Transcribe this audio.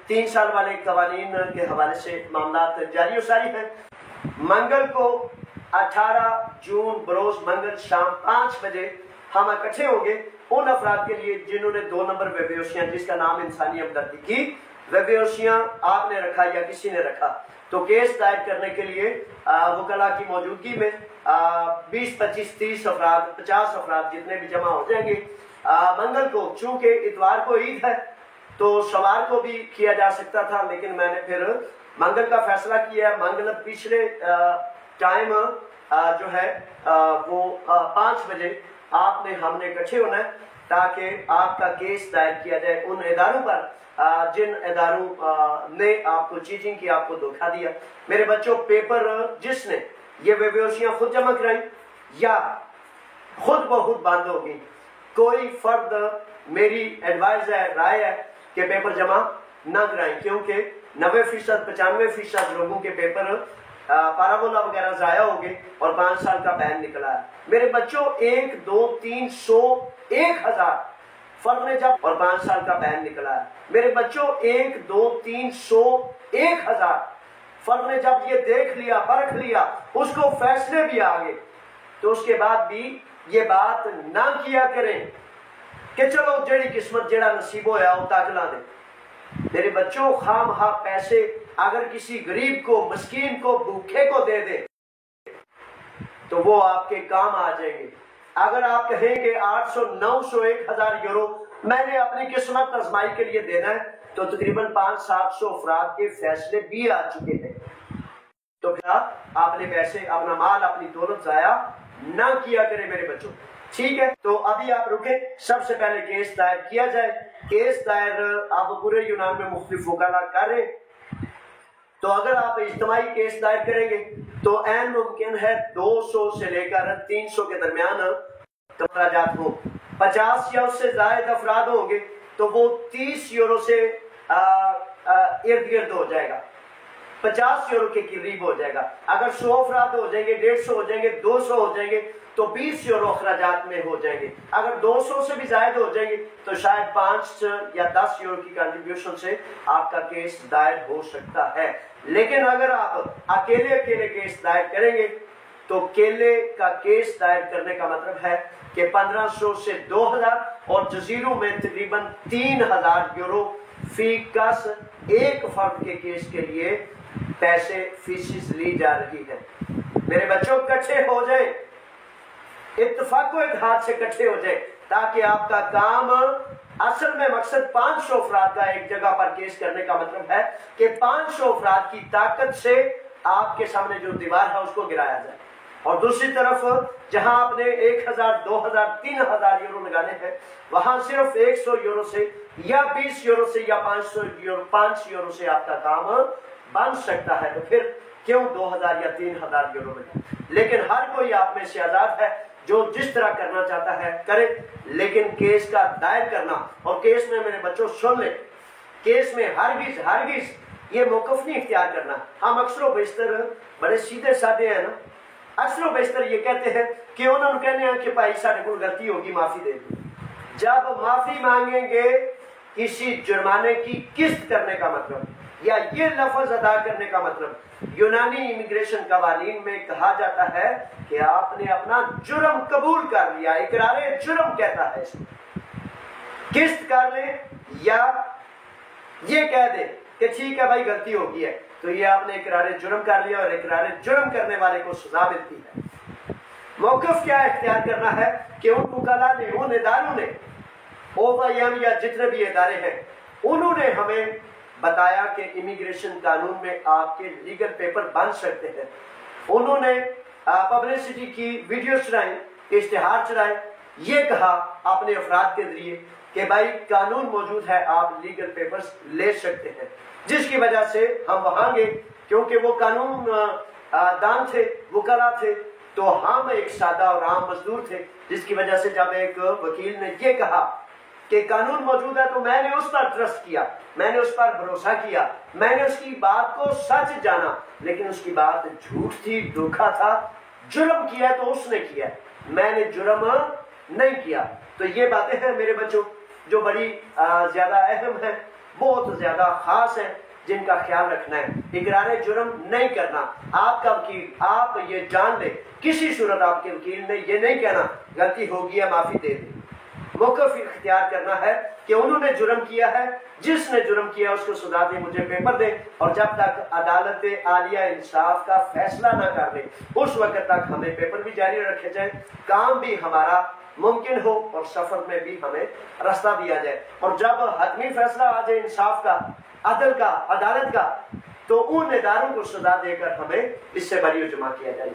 3 साल वाले कवानीन के हवाले से मामला जारी और सारी है। मंगल को 18 जून बरोज मंगल शाम 5 बजे हम इकट्ठे होंगे उन अफराद के लिए जिन्होंने 2 नंबर बेबेहोशियां, जिसका नाम इंसानी हमदर्दी की बेबेहोशियां आपने रखा या किसी ने रखा, तो केस दायर करने के लिए वकला की मौजूदगी में 20, 25, 30 अफराद, 50 अफराद जितने भी जमा हो जाएंगे। मंगल को, चूंकि इतवार को ईद है तो सवार को भी किया जा सकता था, लेकिन मैंने फिर मंगल का फैसला किया। मंगल पिछले टाइम जो है वो 5 बजे आपने हमने इकट्ठे होना है ताकि आपका केस दायर किया जाए उन इदारों पर जिन इदारों ने आपको चीटिंग की, आपको धोखा दिया। मेरे बच्चों, पेपर जिसने ये बेबेहोशियां खुद जमा कराई या खुद ब खुद बंद होगी, कोई फर्द, मेरी एडवाइस है, राय है कि पेपर जमा ना कराएं, क्योंकि 90%, 95% लोगों के पेपर पाराबोला वगैरह जाया हो गए और 5 साल का बैन निकला है। मेरे बच्चों, 1, 2, 3, 100, 1000 फर्द ने जब और 5 साल का बैन निकला है। मेरे बच्चों, 1, 2, 3, 100, 1000 फर्द ने जब ये देख लिया, परख लिया, उसको फैसले भी आ गए, तो उसके बाद भी ये बात ना किया करें कि चलो जेड़ी किस्मत जेड़ा नसीब होया वो ताकला दे। मेरे बच्चों, खामखा पैसे अगर किसी गरीब को, मस्कीन को, भूखे को दे दे तो वो आपके काम आ जाएंगे। अगर आप कहें कि 800, 900, 1000 यूरो मैंने अपनी किस्मत आजमाई के लिए देना है, तो तकरीबन 500-700 अफराद के फैसले भी आ चुके हैं। तो फिर आपने पैसे, अपना माल, अपनी दौलत जाया ना किया करें मेरे बच्चों, ठीक है। तो अभी आप रुके, सबसे पहले केस दायर किया जाए। केस दायर आप पूरे यूनान में मुख्तलिफ वकाला कर रहे, तो अगर आप इज्तिमाई केस दायर करेंगे तो ऐन मुमकिन है 200 से लेकर 300 के दरमियान तफराजात हो। 50 या उससे ज्यादा अफराद होंगे तो वो 30 यूरो से इर्द गिर्द हो जाएगा, 50 यूरो के करीब हो जाएगा। अगर 100 अफराद हो जाएंगे, 150 हो जाएंगे, 200 हो जाएंगे तो 20 यूरो अखराजात में हो जाएंगे। अगर 200 से भी ज्यादा हो जाएंगे तो शायद 5 या 10 यूरो की कंट्रीब्यूशन से आपका केस दायर हो सकता है। लेकिन अगर आप अकेले केस दायर करेंगे तो केले का केस दायर करने का मतलब है कि 1500 से 2000 और जजीरों में तकरीबन 3000 यूरो फी कस एक फर्द के केस के लिए पैसे फीसिस ली जा रही है। मेरे बच्चों, इकट्ठे हो जाए, इत्तफाको इत्तेहाद से इकट्ठे हो जाए ताकि आपका काम, असल में मकसद 500 अफराद का एक जगह पर केस करने का मतलब है कि 500 अफराद की ताकत से आपके सामने जो दीवार है उसको गिराया जाए। और दूसरी तरफ जहां आपने 1000, 2000, 3000 यूरो लगाने हैं, वहां सिर्फ 100 यूरो से या 20 यूरो से या 5 यूरो से आपका काम बन सकता है। तो फिर क्यों 2000 या 3000 यूरो लगे? लेकिन हर कोई आप में से आजाद है, जो जिस तरह करना चाहता है करे, लेकिन केस का दायर करना, और केस में मेरे बच्चों सुन ले, केस में हरगिज ये मौकफ नहीं इख्तियार करना। हम अक्सर बेशतर बड़े सीधे साधे हैं ना, अक्सर बेशतर ये कहते हैं कि उन्होंने कहने हैं कि भाई साढ़े को गलती होगी, माफी दे दो। जब माफी मांगेंगे किसी जुर्माने की किस्त करने का मतलब या ये लफ्ज अदा करने का मतलब, यूनानी इमिग्रेशन कवानीन में कहा जाता है कि आपने अपना जुर्म कबूल कर लिया, इकरारे जुर्म कहता है। किस्त कर ले या ये कह दे कि ठीक है भाई गलती हो गई है, तो ये आपने इकरारे जुर्म कर लिया और इकरारे जुर्म करने वाले को सजा मिलती है। मौक़िफ़ क्या इख्तियार करना है कि उन वकाला ने, उन इदारों ने, OIM या जितने भी इदारे हैं, उन्होंने हमें बताया कि इमिग्रेशन कानून में आपके लीगल पेपर बन सकते हैं। उन्होंने पब्लिसिटी की, वीडियो चलाए, इश्तिहार चलाए, ये कहा अपने अफराद के जरिए कि भाई कानून मौजूद है, आप लीगल पेपर्स ले सकते हैं, जिसकी वजह से हम वहां गए, क्योंकि वो कानून दान थे, वकाला थे, तो हम एक सादा और आम मजदूर थे, जिसकी वजह से जब एक वकील ने ये कहा कि कानून मौजूद है तो मैंने उस पर ट्रस्ट किया, मैंने उस पर भरोसा किया, मैंने उसकी बात को सच जाना, लेकिन उसकी बात झूठ थी, धोखा था। जुर्म किया तो उसने किया, मैंने जुर्म नहीं किया। तो ये बातें हैं मेरे बच्चों जो बड़ी ज्यादा अहम है, बहुत ज्यादा खास हैं जिनका ख्याल रखना है। इकरार जुर्म नहीं करना। आपका वकील, आप ये जान ले, किसी सूरत आपके वकील ने ये नहीं कहना गलती होगी है माफी दे दे। मौक़िफ़ इख्तियार करना है कि उन्होंने जुर्म किया है, जिसने जुर्म किया उसको सजा दे, मुझे पेपर दे, और जब तक अदालत आलिया इंसाफ का फैसला ना कर दे उस वक्त तक हमें पेपर भी जारी रखे जाए, काम भी हमारा मुमकिन हो और सफर में भी हमें रास्ता दिया जाए। और जब हतमी फैसला आ जाए इंसाफ का, अदल का, अदालत का, तो उन इदारों को सजा देकर हमें इससे बरी जमा किया जाए।